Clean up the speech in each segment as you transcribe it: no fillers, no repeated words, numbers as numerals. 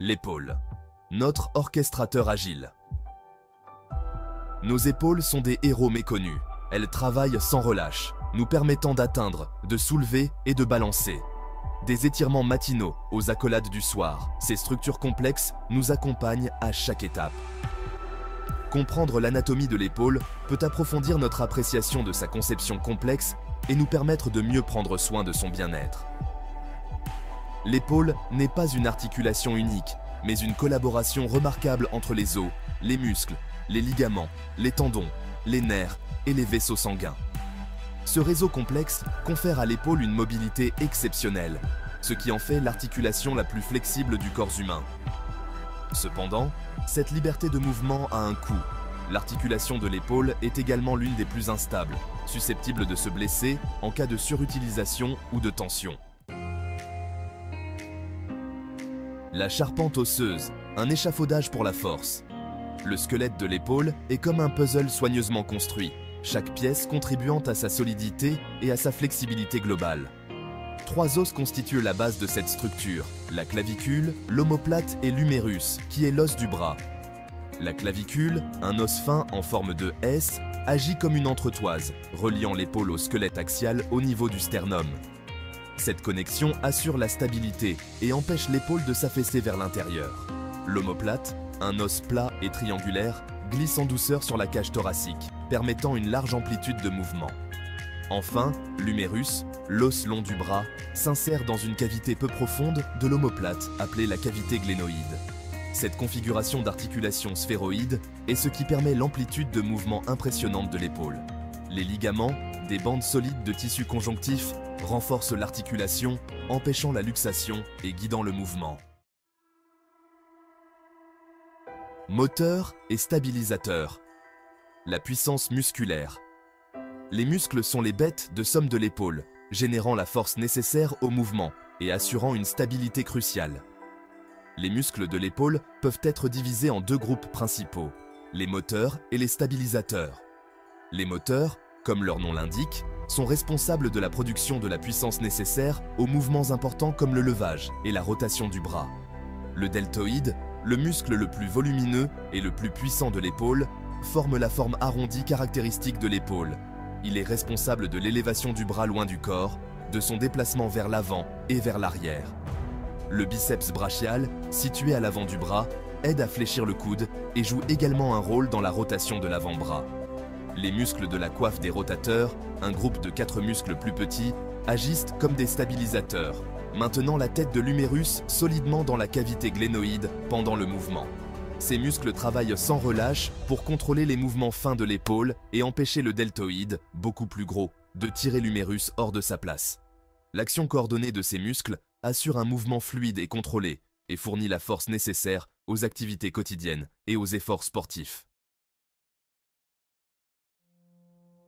L'épaule, notre orchestrateur agile. Nos épaules sont des héros méconnus. Elles travaillent sans relâche, nous permettant d'atteindre, de soulever et de balancer. Des étirements matinaux aux accolades du soir, ces structures complexes nous accompagnent à chaque étape. Comprendre l'anatomie de l'épaule peut approfondir notre appréciation de sa conception complexe et nous permettre de mieux prendre soin de son bien-être. L'épaule n'est pas une articulation unique, mais une collaboration remarquable entre les os, les muscles, les ligaments, les tendons, les nerfs et les vaisseaux sanguins. Ce réseau complexe confère à l'épaule une mobilité exceptionnelle, ce qui en fait l'articulation la plus flexible du corps humain. Cependant, cette liberté de mouvement a un coût. L'articulation de l'épaule est également l'une des plus instables, susceptible de se blesser en cas de surutilisation ou de tension. La charpente osseuse, un échafaudage pour la force. Le squelette de l'épaule est comme un puzzle soigneusement construit, chaque pièce contribuant à sa solidité et à sa flexibilité globale. 3 os constituent la base de cette structure, la clavicule, l'omoplate et l'humérus, qui est l'os du bras. La clavicule, un os fin en forme de S, agit comme une entretoise, reliant l'épaule au squelette axial au niveau du sternum. Cette connexion assure la stabilité et empêche l'épaule de s'affaisser vers l'intérieur. L'omoplate, un os plat et triangulaire, glisse en douceur sur la cage thoracique, permettant une large amplitude de mouvement. Enfin, l'humérus, l'os long du bras, s'insère dans une cavité peu profonde de l'omoplate, appelée la cavité glénoïde. Cette configuration d'articulation sphéroïde est ce qui permet l'amplitude de mouvement impressionnante de l'épaule. Les ligaments, des bandes solides de tissu conjonctif, renforcent l'articulation, empêchant la luxation et guidant le mouvement. Moteur et stabilisateur. La puissance musculaire. Les muscles sont les bêtes de somme de l'épaule, générant la force nécessaire au mouvement et assurant une stabilité cruciale. Les muscles de l'épaule peuvent être divisés en 2 groupes principaux, les moteurs et les stabilisateurs. Les moteurs, comme leur nom l'indique, sont responsables de la production de la puissance nécessaire aux mouvements importants comme le levage et la rotation du bras. Le deltoïde, le muscle le plus volumineux et le plus puissant de l'épaule, forme la forme arrondie caractéristique de l'épaule. Il est responsable de l'élévation du bras loin du corps, de son déplacement vers l'avant et vers l'arrière. Le biceps brachial, situé à l'avant du bras, aide à fléchir le coude et joue également un rôle dans la rotation de l'avant-bras. Les muscles de la coiffe des rotateurs, un groupe de 4 muscles plus petits, agissent comme des stabilisateurs, maintenant la tête de l'humérus solidement dans la cavité glénoïde pendant le mouvement. Ces muscles travaillent sans relâche pour contrôler les mouvements fins de l'épaule et empêcher le deltoïde, beaucoup plus gros, de tirer l'humérus hors de sa place. L'action coordonnée de ces muscles assure un mouvement fluide et contrôlé et fournit la force nécessaire aux activités quotidiennes et aux efforts sportifs.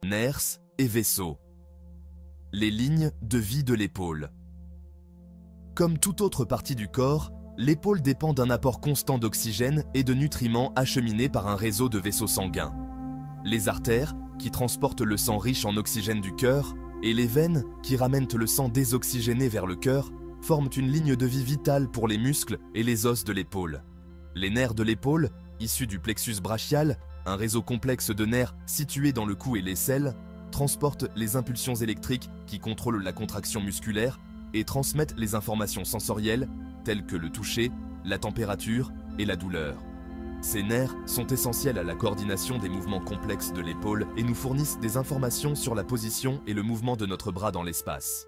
Nerfs et vaisseaux. Les lignes de vie de l'épaule. Comme toute autre partie du corps, l'épaule dépend d'un apport constant d'oxygène et de nutriments acheminés par un réseau de vaisseaux sanguins. Les artères, qui transportent le sang riche en oxygène du cœur, et les veines, qui ramènent le sang désoxygéné vers le cœur, forment une ligne de vie vitale pour les muscles et les os de l'épaule. Les nerfs de l'épaule, issus du plexus brachial, un réseau complexe de nerfs situés dans le cou et l'aisselle, transportent les impulsions électriques qui contrôlent la contraction musculaire et transmettent les informations sensorielles telles que le toucher, la température et la douleur. Ces nerfs sont essentiels à la coordination des mouvements complexes de l'épaule et nous fournissent des informations sur la position et le mouvement de notre bras dans l'espace.